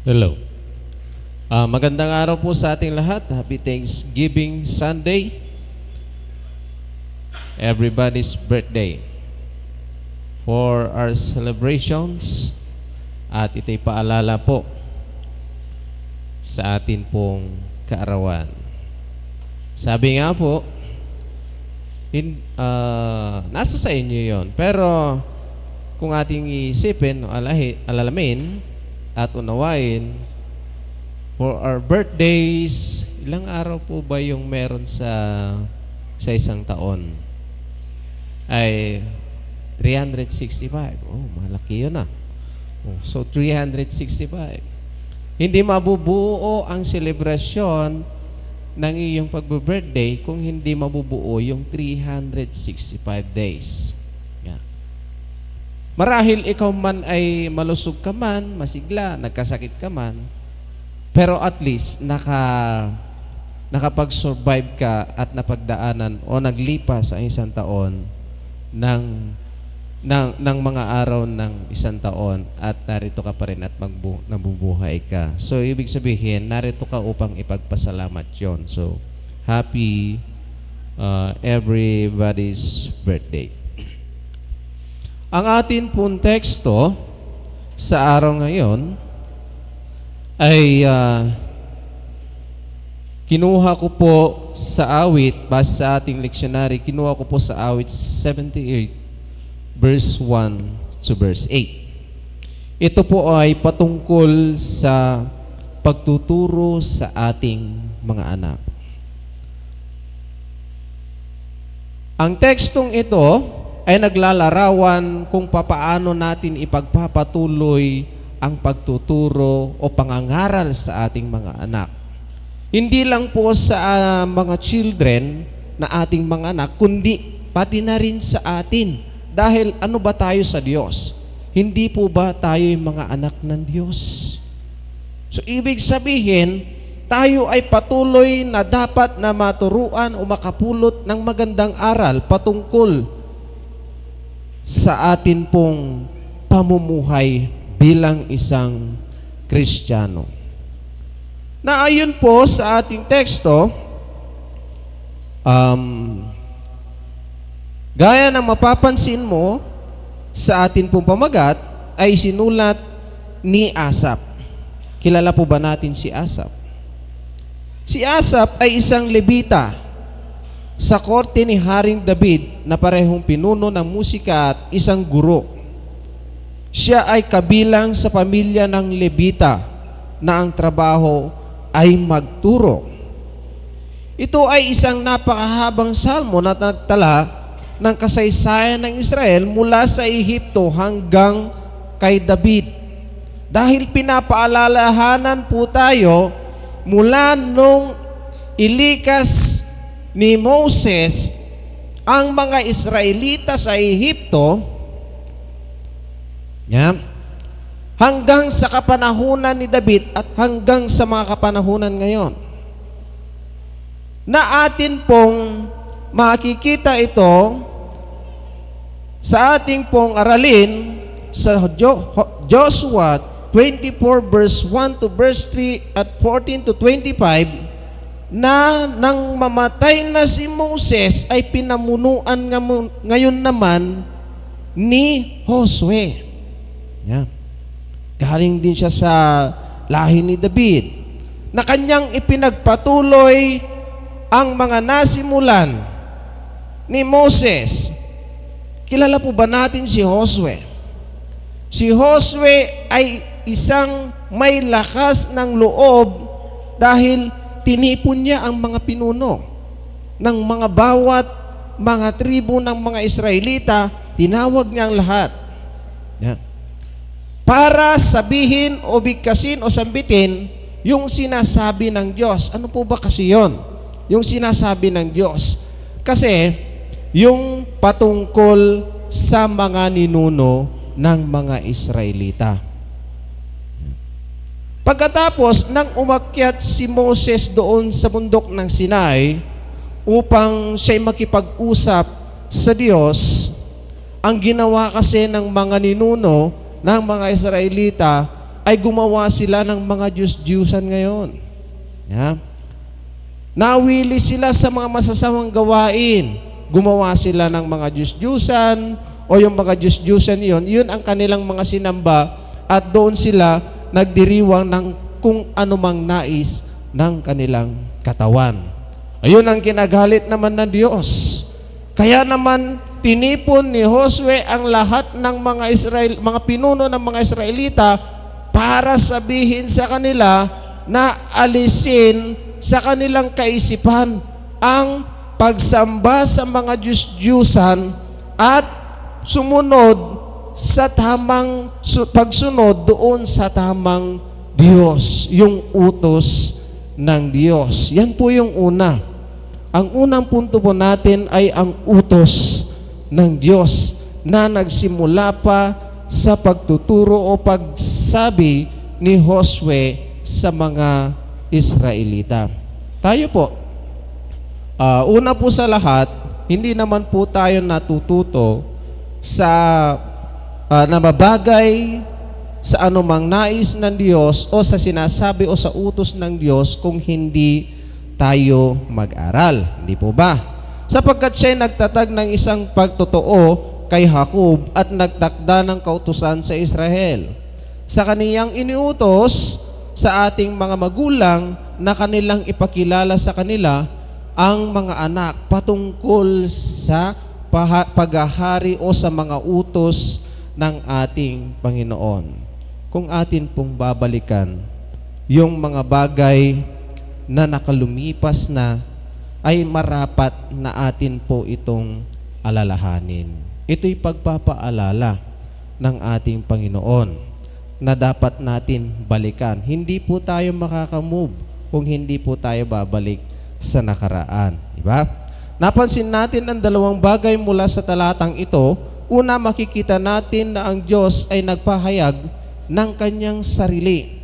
Hello. Magandang araw po sa ating lahat. Happy Thanksgiving Sunday. Everybody's birthday. For our celebrations, at ito'y paalala po sa atin pong kaarawan. Sabi nga po, nasa sa inyo yon. Pero kung ating isipin, alalamin, at unawain, for our birthdays, ilang araw po ba yung meron sa isang taon? Ay 365. Oh, malaki yun ah. So 365. Hindi mabubuo ang selebrasyon ng iyong pag-birthday kung hindi mabubuo yung 365 days. Yeah. Marahil ikaw man ay malusog ka man, masigla, nagkasakit ka man, pero at least nakapag-survive ka at napagdaanan o naglipas sa isang taon ng mga araw ng isang taon at narito ka pa rin at nabubuhay ka. So, ibig sabihin, narito ka upang ipagpasalamat yon. So, happy everybody's birthday. Ang atin pong teksto sa araw ngayon ay kinuha ko po sa awit, base sa ating leksyonary, kinuha ko po sa awit 78, verse 1 to verse 8. Ito po ay patungkol sa pagtuturo sa ating mga anak. Ang tekstong ito ay naglalarawan kung papaano natin ipagpapatuloy ang pagtuturo o pangangaral sa ating mga anak. Hindi lang po sa mga children na ating mga anak, kundi pati na rin sa atin. Dahil ano ba tayo sa Diyos? Hindi po ba tayo yung mga anak ng Diyos? So, ibig sabihin, tayo ay patuloy na dapat na maturuan o makapulot ng magandang aral patungkol sa atin pong pamumuhay bilang isang Kristiyano. Na ayon po sa ating teksto, gaya ng mapapansin mo sa atin pong pamagat, ay sinulat ni Asaph. Kilala po ba natin si Asaph? Si Asaph ay isang Levita sa korte ni Haring David na parehong pinuno ng musika at isang guro. Siya ay kabilang sa pamilya ng Levita na ang trabaho ay magturo. Ito ay isang napakahabang salmo na nagtala ng kasaysayan ng Israel mula sa Ehipto hanggang kay David. Dahil pinapaalalahanan po tayo mula nung ilikas ni Moses ang mga Israelita sa Ehipto, hanggang sa kapanahunan ni David at hanggang sa mga kapanahunan ngayon. Na atin pong makikita ito sa ating pong aralin sa Joshua 24 verse 1 to verse 3 at 14 to 25, na nang mamatay na si Moses ay pinamunuan ngayon naman ni Josue. Yeah. Galing din siya sa lahi ni David, na kanyang ipinagpatuloy ang mga nasimulan ni Moses. Kilala po ba natin si Josue? Si Josue ay isang may lakas ng loob dahil tinipon niya ang mga pinuno ng mga bawat mga tribo ng mga Israelita, tinawag niya ang lahat. Yeah. Para sabihin o bigkasin o sambitin yung sinasabi ng Diyos. Ano po ba kasi yon? Yung sinasabi ng Diyos. Kasi yung patungkol sa mga ninuno ng mga Israelita. Pagkatapos nang umakyat si Moses doon sa bundok ng Sinai upang siya'y makipag-usap sa Diyos, ang ginawa kasi ng mga ninuno ng mga Israelita ay gumawa sila ng mga Diyos-Diyusan ngayon. Yeah. Nawili sila sa mga masasamang gawain. Gumawa sila ng mga Diyos-Diyusan o yung mga Diyos-Diyusan yun ang kanilang mga sinamba at doon sila nagdiriwang ng kung anumang nais ng kanilang katawan. Ayun ang kinagalit naman ng Diyos. Kaya naman tinipon ni Josue ang lahat ng mga pinuno ng mga Israelita para sabihin sa kanila na alisin sa kanilang kaisipan ang pagsamba sa mga Diyos-Diyusan at sumunod sa tamang pagsunod doon sa tamang Diyos, yung utos ng Diyos. Yan po yung una. Ang unang punto po natin ay ang utos ng Diyos na nagsimula pa sa pagtuturo o pagsabi ni Josue sa mga Israelita. Tayo po, una po sa lahat, hindi naman po tayo natututo sa nababagay sa anumang nais ng Diyos o sa sinasabi o sa utos ng Diyos kung hindi tayo mag-aral. Hindi po ba? Sapagkat siya'y nagtatag ng isang pagtotoo kay Jacob at nagtakda ng kautusan sa Israel. Sa kaniyang iniutos sa ating mga magulang na kanilang ipakilala sa kanila ang mga anak patungkol sa paghahari o sa mga utos ng ating Panginoon. Kung atin pong babalikan yung mga bagay na nakalumipas na, ay marapat na atin po itong alalahanin. Ito'y pagpapaalala ng ating Panginoon na dapat natin balikan. Hindi po tayo makakamove kung hindi po tayo babalik sa nakaraan. Diba? Napansin natin ang dalawang bagay mula sa talatang ito. Una, makikita natin na ang Diyos ay nagpahayag ng kanyang sarili.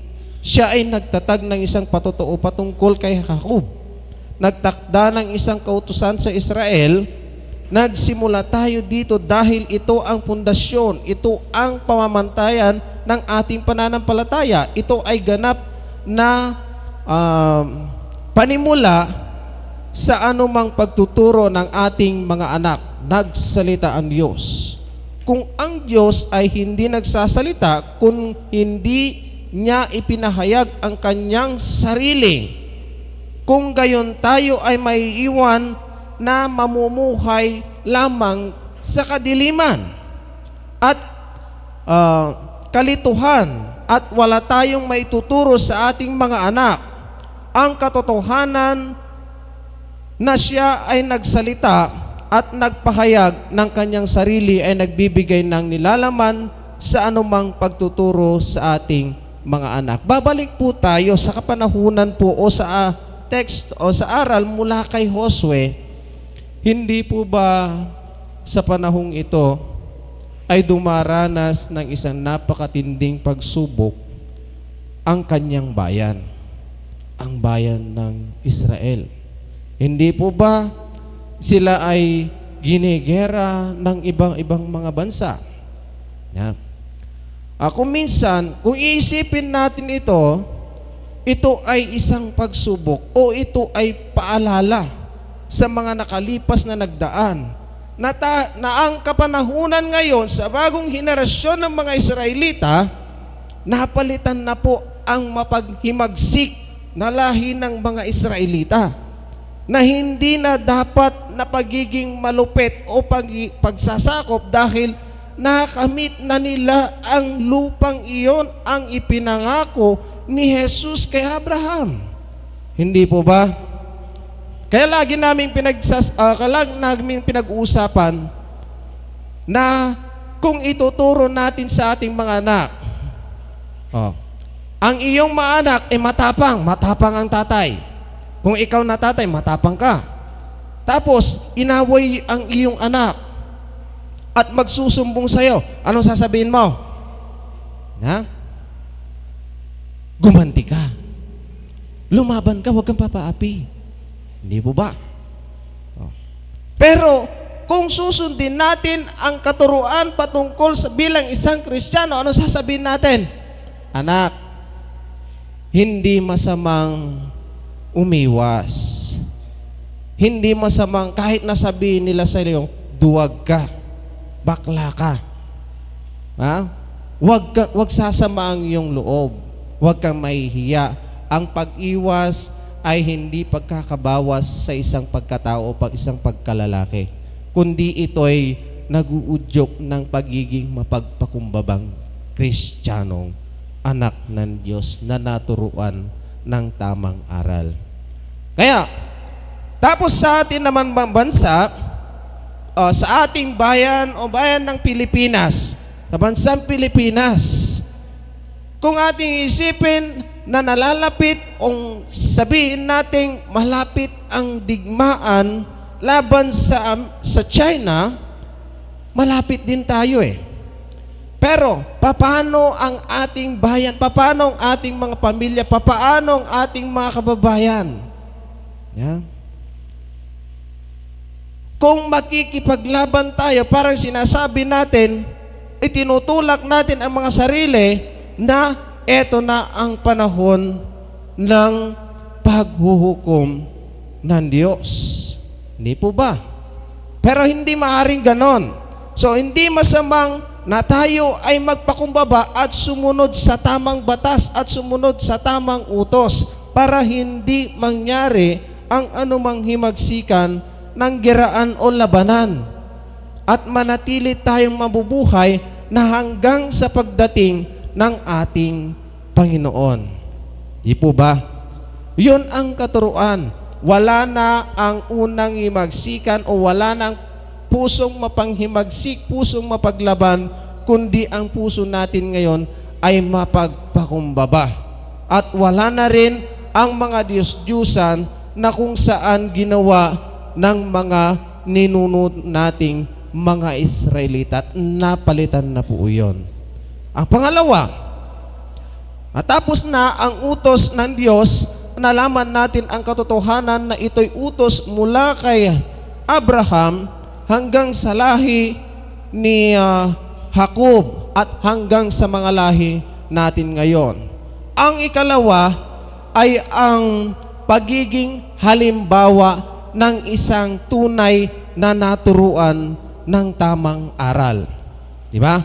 Siya ay nagtatag ng isang patotoo patungkol kay Jacob. Nagtakda ng isang kautusan sa Israel. Nagsimula tayo dito dahil ito ang pundasyon, ito ang pamamantayan ng ating pananampalataya. Ito ay ganap na panimula sa anumang pagtuturo ng ating mga anak. Nagsalita ang Diyos. Kung ang Diyos ay hindi nagsasalita, kung hindi niya ipinahayag ang kanyang sarili, kung gayon tayo ay maiiwan na mamumuhay lamang sa kadiliman at kalituhan at wala tayong maituturo sa ating mga anak ang katotohanan na siya ay nagsalita at nagpahayag ng kanyang sarili ay nagbibigay ng nilalaman sa anumang pagtuturo sa ating mga anak. Babalik po tayo sa kapanahunan po o sa text o sa aral mula kay Josue. Hindi po ba sa panahong ito ay dumaranas ng isang napakatinding pagsubok ang kanyang bayan, ang bayan ng Israel? Hindi po ba sila ay ginigera ng ibang mga bansa? Yeah. Kung minsan, kung iisipin natin ito ay isang pagsubok o ito ay paalala sa mga nakalipas na nagdaan na ang kapanahunan ngayon sa bagong henerasyon ng mga Israelita, napalitan na po ang mapaghimagsik na lahi ng mga Israelita na hindi na dapat na pagiging malupit o pagsasakop dahil nakamit na nila ang lupang iyon, ang ipinangako ni Jesus kay Abraham. Hindi po ba? Kaya lagi namin pinag-uusapan na kung ituturo natin sa ating mga anak, ang iyong mga anak ay matapang ang tatay. Kung ikaw na tatay, matapang ka. Tapos, inaway ang iyong anak at magsusumbong sa'yo. Anong sasabihin mo? Gumanti ka. Lumaban ka, huwag kang papaapi. Hindi po ba? Pero, kung susundin natin ang katuruan patungkol sa bilang isang Kristiyano, anong sasabihin natin? Anak, hindi masamang umiwas. Hindi masamang kahit nasabihin nila sa iyo, duwag ka, bakla ka. Ha? Wag sasama ang iyong loob. Wag kang mahihiya. Ang pag-iwas ay hindi pagkakabawas sa isang pagkatao o isang pagkalalaki, kundi ito'y nag-uudyok ng pagiging mapagpakumbabang Kristiyanong anak ng Diyos na naturuan ng tamang aral. Kaya, tapos sa atin naman bansa, sa ating bayan o bayan ng Pilipinas, sa bansang Pilipinas, kung ating isipin na nalalapit o sabihin nating malapit ang digmaan laban sa China, malapit din tayo eh. Pero, paano ang ating bayan? Paano ang ating mga pamilya? Paano ang ating mga kababayan? Yeah. Kung makikipaglaban tayo, parang sinasabi natin, itinutulak natin ang mga sarili na eto na ang panahon ng paghuhukom ng Diyos. Hindi po ba? Pero hindi maaaring ganon. So, hindi masamang na tayo ay magpakumbaba at sumunod sa tamang batas at sumunod sa tamang utos para hindi mangyari ang anumang himagsikan ng giraan o labanan at manatili tayong mabubuhay na hanggang sa pagdating ng ating Panginoon. Di po ba? Yun ang katuruan. Wala na ang unang himagsikan o wala na ang pusong mapanghimagsik, pusong mapaglaban, kundi ang puso natin ngayon ay mapagpakumbaba. At wala na rin ang mga Diyos-Diyusan na kung saan ginawa ng mga ninunod nating mga Israelita at napalitan na po yun. Ang pangalawa, matapos na ang utos ng Diyos, nalaman natin ang katotohanan na ito'y utos mula kay Abraham hanggang sa lahi ni Jacob at hanggang sa mga lahi natin ngayon. Ang ikalawa ay ang pagiging halimbawa ng isang tunay na naturuan ng tamang aral. Di ba?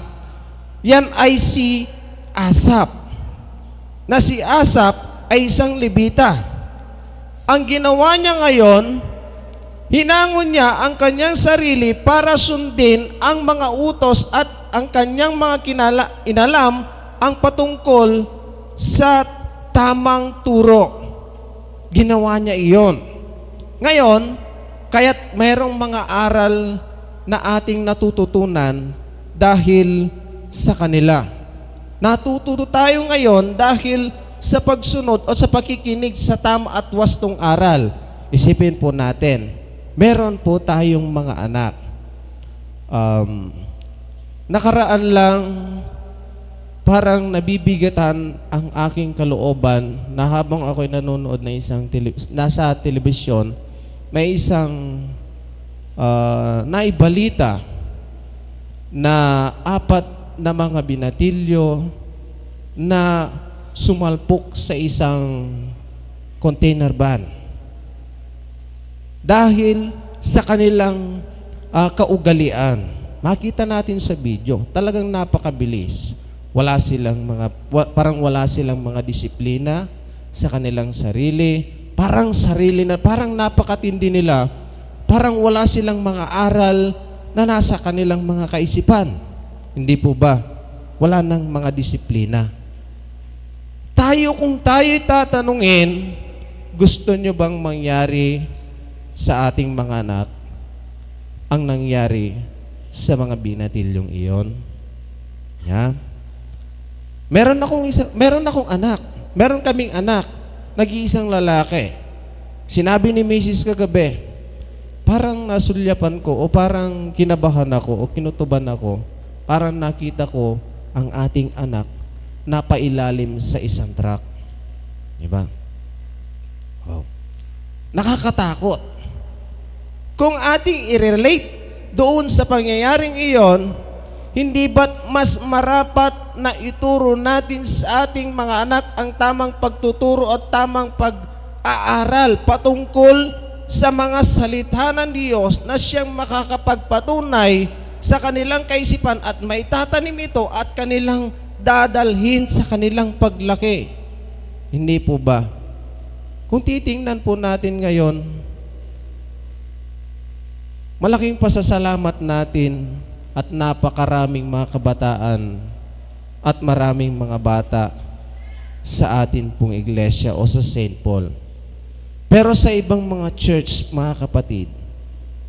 Yan ay si Asaph. Na si Asaph ay isang Levita. Ang ginawa niya ngayon, hinangon niya ang kanyang sarili para sundin ang mga utos at ang kanyang mga inalam ang patungkol sa tamang turo. Ginawa niya iyon. Ngayon, kaya't mayroong mga aral na ating natututunan dahil sa kanila. Natututo tayo ngayon dahil sa pagsunod o sa pakikinig sa tama at wastong aral. Isipin po natin, meron po tayong mga anak. Nakaraan lang, parang nabibigatan ang aking kalooban na habang ako'y nanonood na nasa telebisyon, may isang naibalita na 4 na mga binatilyo na sumalpok sa isang container van dahil sa kanilang kaugalian. Makita natin sa video, talagang napakabilis. Parang wala silang mga disiplina sa kanilang sarili. Parang napakatindi nila. Parang wala silang mga aral na nasa kanilang mga kaisipan. Hindi po ba? Wala nang mga disiplina. Kung tayo'y tatanungin, gusto nyo bang mangyari sa ating mga anak ang nangyari sa mga binatilyong iyon? Yeah. Meron akong anak. Meron kaming anak. Nag-iisang lalaki. Sinabi ni Mrs. kagabi, parang nasulyapan ko o parang kinabahan ako o kinutuban ako, parang nakita ko ang ating anak na pailalim sa isang truck. Diba? Wow. Nakakatakot. Kung ating i-relate doon sa pangyayaring iyon, hindi ba't mas marapat na ituro natin sa ating mga anak ang tamang pagtuturo at tamang pag-aaral patungkol sa mga salita ng Diyos na siyang makakapagpatunay sa kanilang kaisipan at maitatanim ito at kanilang dadalhin sa kanilang paglaki. Hindi po ba? Kung titingnan po natin ngayon, malaking pasasalamat natin at napakaraming mga kabataan at maraming mga bata sa atin pong iglesia o sa St. Paul. Pero sa ibang mga church, mga kapatid,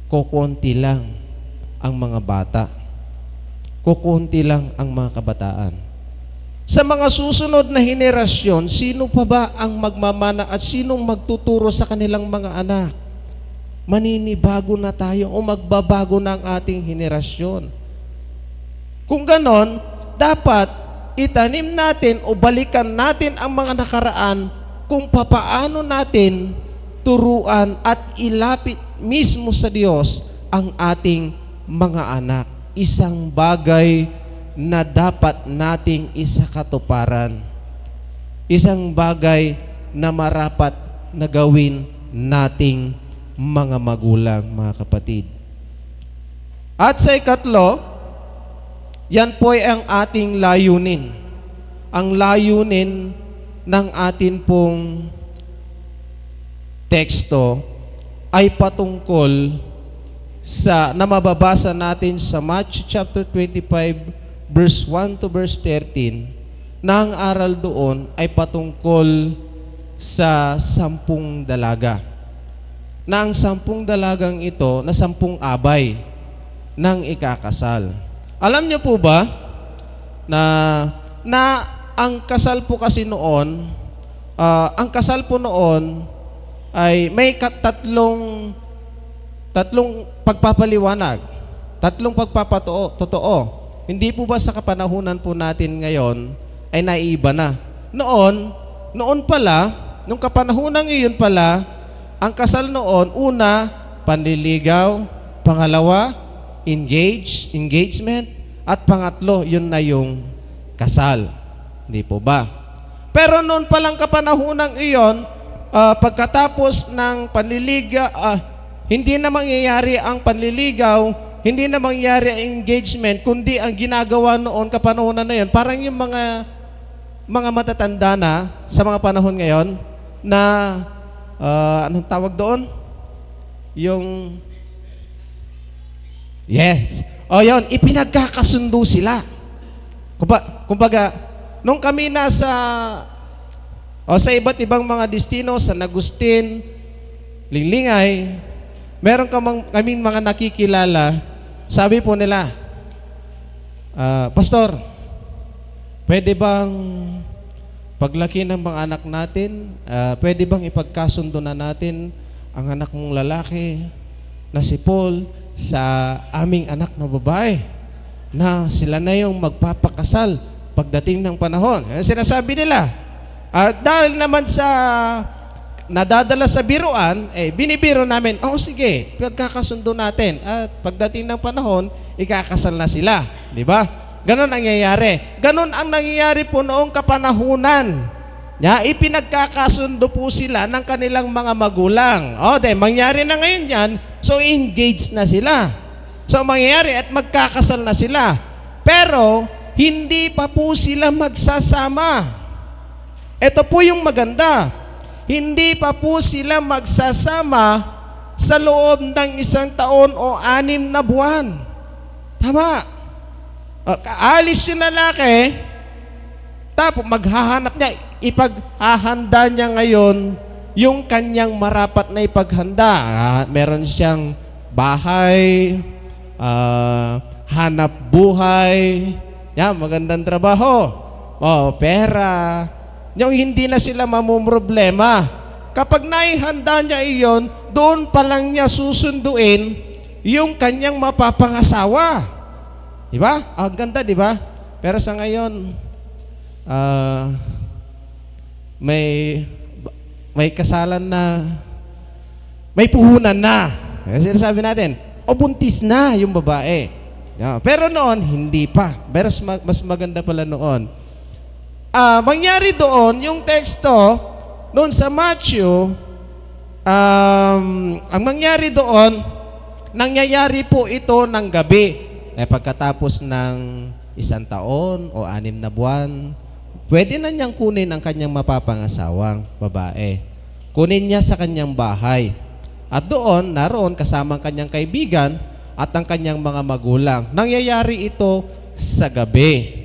kukunti lang ang mga bata. Kukunti lang ang mga kabataan. Sa mga susunod na henerasyon, sino pa ba ang magmamana at sinong magtuturo sa kanilang mga anak? Maninibago na tayo o magbabago na ang ating henerasyon. Kung ganon, dapat itanim natin o balikan natin ang mga nakaraan kung papaano natin turuan at ilapit mismo sa Diyos ang ating mga anak. Isang bagay na dapat nating isakatuparan. Isang bagay na marapat na gawin nating mga magulang, mga kapatid. At sa ikatlo, yan po ay ang ating layunin. Ang layunin ng atin pong teksto ay patungkol sa na mababasa natin sa Matthew chapter 25 verse 1 to verse 13 na ang aral doon ay patungkol sa 10 dalaga. Na ang 10 dalagang ito na 10 abay ng ikakasal. Alam niyo po ba na ang kasal po kasi noon, ang kasal po noon ay may tatlong pagpapaliwanag, tatlong pagpapatotoo. Hindi po ba sa kapanahunan po natin ngayon ay naiiba na? Noon pala, nung kapanahunan ngayon pala, ang kasal noon, una, panliligaw, pangalawa, engagement, at pangatlo, yun na yung kasal. Hindi po ba? Pero noon palang kapanahunan iyon, pagkatapos ng panliligaw, hindi na mangyayari ang panliligaw, hindi na mangyayari ang engagement, kundi ang ginagawa noon kapanahunan na yun, parang yung mga matatanda na sa mga panahon ngayon na anong tawag doon? Yung yes. O yun, ipinagkakasundo sila. Kumbaga, nung kami nasa sa iba't ibang mga destino, San Agustin, Linglingay, meron kaming mga nakikilala, sabi po nila, Pastor, pwede bang paglaki ng mga anak natin, pwede bang ipagkasundo na natin ang anak mong lalaki na si Paul sa aming anak na babae na sila na yung magpapakasal pagdating ng panahon. Sinasabi nila. Dahil naman sa nadadala sa biruan, binibiro namin, sige, pagkakasundo natin. At pagdating ng panahon, ikakasal na sila. Di ba? Ganon ang nangyayari. Ganon ang nangyayari po noong kapanahunan. Ipinagkakasundo po sila ng kanilang mga magulang. Mangyari na ngayon yan, so engaged na sila. So mangyayari at magkakasal na sila. Pero, hindi pa po sila magsasama. Ito po yung maganda. Hindi pa po sila magsasama sa loob ng 1 taon o 6 na buwan. Tama. Kaalis yung lalaki, tapos maghahanap niya, ipaghahanda niya ngayon yung kanyang marapat na ipaghanda. Meron siyang bahay, hanap buhay, magandang trabaho, pera, yung hindi na sila mamumroblema. Kapag naihanda niya iyon, doon pa lang niya susunduin yung kanyang mapapangasawa. Diba? Ang ganda, diba? Pero sa ngayon, may kasalan na, may puhunan na. Kasi sabi natin, buntis na yung babae. Pero noon, hindi pa. Pero mas maganda pala noon. Mangyari doon, yung teksto, noon sa Matthew, ang mangyari doon, nangyayari po ito ng gabi. Pagkatapos ng 1 taon o 6 na buwan, pwede na niyang kunin ang kanyang mapapangasawang babae. Kunin niya sa kanyang bahay. At doon, naroon kasama ang kanyang kaibigan at ang kanyang mga magulang. Nangyayari ito sa gabi.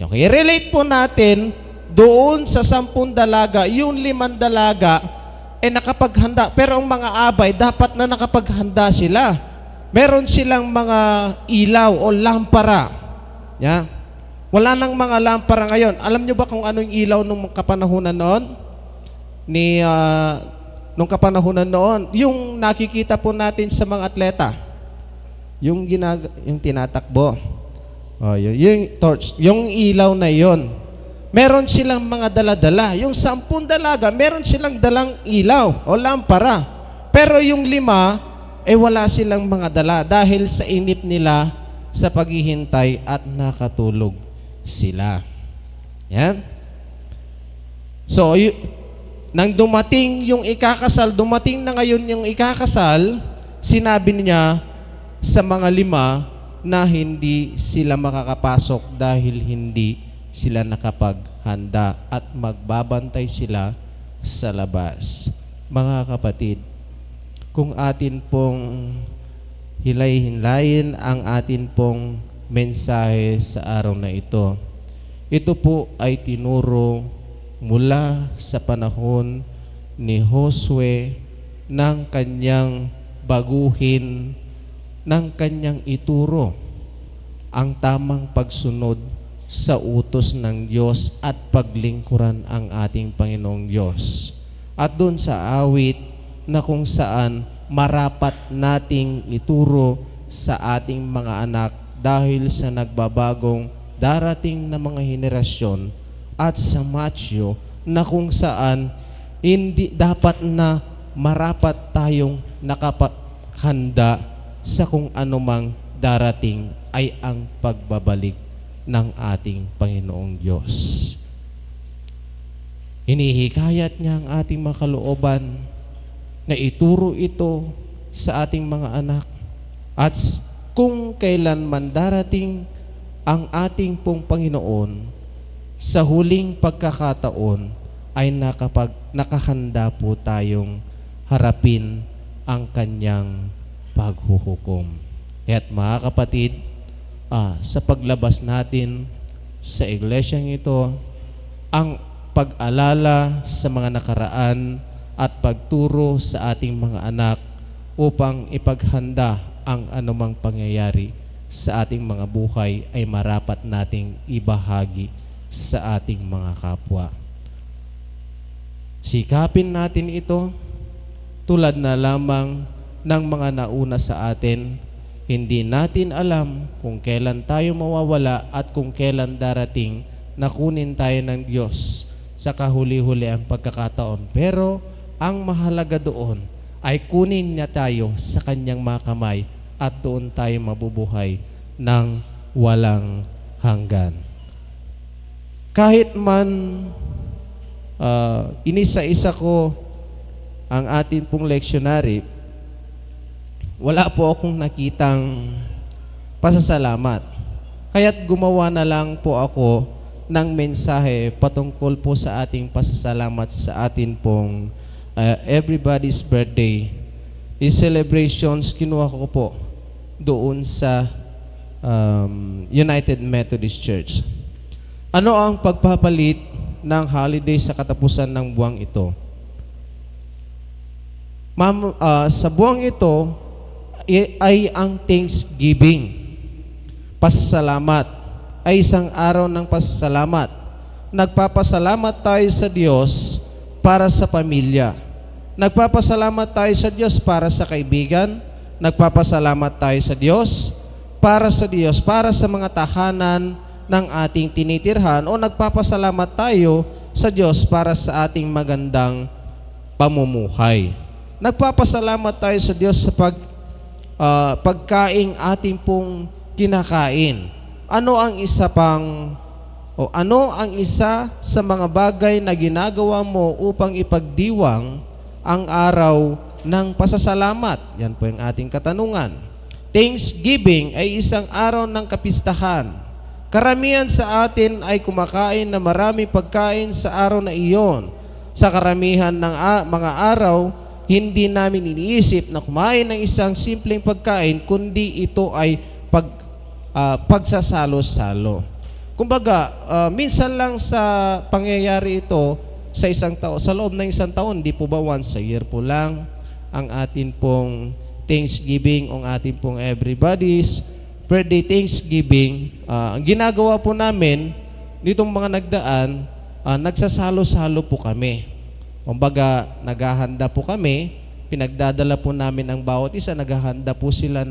Okay, relate po natin doon sa 10 dalaga, yung 5 dalaga nakapaghanda. Pero ang mga abay, dapat na nakapaghanda sila. Meron silang mga ilaw o lampara. Wala nang mga lampara ngayon. Alam nyo ba kung anong ilaw nung kapanahunan noon? Nung kapanahunan noon, yung nakikita po natin sa mga atleta, yung tinatakbo, yung torch, yung ilaw na yon. Meron silang mga dala-dala. Yung 10 dalaga, meron silang dalang ilaw o lampara. Pero yung 5, wala silang mga dala dahil sa inip nila sa paghihintay at nakatulog sila. Yan. So, nang dumating yung ikakasal, dumating na ngayon yung ikakasal, sinabi niya sa mga 5 na hindi sila makakapasok dahil hindi sila nakapaghanda at magbabantay sila sa labas. Mga kapatid, kung atin pong hilay-hilayin ang atin pong mensahe sa araw na ito, ito po ay tinuro mula sa panahon ni Josue ng kanyang baguhin, ng kanyang ituro ang tamang pagsunod sa utos ng Diyos at paglingkuran ang ating Panginoong Diyos. At doon sa awit na kung saan marapat nating ituro sa ating mga anak dahil sa nagbabagong darating na mga henerasyon, at sa Matthew na kung saan hindi dapat na marapat tayong nakahanda sa kung anumang darating ay ang pagbabalik ng ating Panginoong Diyos. Inihikayat niya ang ating mga kalooban na ituro ito sa ating mga anak, at kung kailan man darating ang ating pong Panginoon, sa huling pagkakataon ay nakahanda po tayong harapin ang kanyang paghuhukom. At mga kapatid, sa paglabas natin sa iglesyang ito, ang pag-alala sa mga nakaraan at pagturo sa ating mga anak upang ipaghanda ang anumang pangyayari sa ating mga buhay ay marapat nating ibahagi sa ating mga kapwa. Sikapin natin ito tulad na lamang ng mga nauna sa atin. Hindi natin alam kung kailan tayo mawawala at kung kailan darating na kunin tayo ng Diyos sa kahuli-huli ang pagkakataon. Pero ang mahalaga doon ay kunin niya tayo sa kanyang mga kamay at doon tayo mabubuhay ng walang hanggan. Kahit man inisa-isa ko ang ating pong lectionary, wala po akong nakitang pasasalamat. Kaya't gumawa na lang po ako ng mensahe patungkol po sa ating pasasalamat sa atin pong everybody's birthday. Celebrations, kinuha ko po doon sa United Methodist Church. Ano ang pagpapalit ng holiday sa katapusan ng buwang ito? Sa buwang ito, ay ang Thanksgiving. Pasasalamat ay isang araw ng pasasalamat. Nagpapasalamat tayo sa Diyos para sa pamilya. Nagpapasalamat tayo sa Diyos para sa kaibigan. Nagpapasalamat tayo sa Diyos, para sa mga tahanan ng ating tinitirhan, o nagpapasalamat tayo sa Diyos para sa ating magandang pamumuhay. Nagpapasalamat tayo sa Diyos sa pagkaing ating pong kinakain. Ano ang isa sa mga bagay na ginagawa mo upang ipagdiwang ang araw ng pasasalamat? Yan po yung ating katanungan. Thanksgiving ay isang araw ng kapistahan. Karamihan sa atin ay kumakain na maraming pagkain sa araw na iyon. Sa karamihan ng mga araw, hindi namin iniisip na kumain ng isang simpleng pagkain, kundi ito ay pagsasalo-salo. Kumbaga, minsan lang sa pangyayari ito sa isang taon, sa loob ng isang taon, di po ba once a year po lang ang atin pong Thanksgiving, ang atin pong everybody's birthday Thanksgiving. Ang ginagawa po namin nitong mga nagdaan, nagsasalo-salo po kami. Kumbaga, naghahanda po kami, pinagdadala po namin ang bawat isa, naghahanda po sila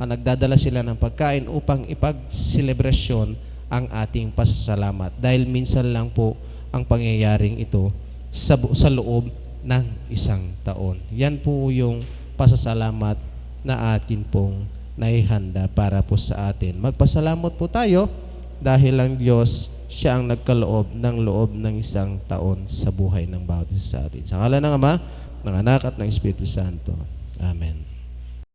nagdadala sila ng pagkain upang ipag-selebrasyon ang ating pasasalamat. Dahil minsan lang po ang pangyayaring ito sa loob ng isang taon. Yan po yung pasasalamat na atin pong naihanda para po sa atin. Magpasalamat po tayo dahil ang Diyos, siya ang nagkaloob ng isang taon sa buhay ng bawat isa sa atin. Sa ngalan ng Ama, ng Anak at ng Espiritu Santo. Amen.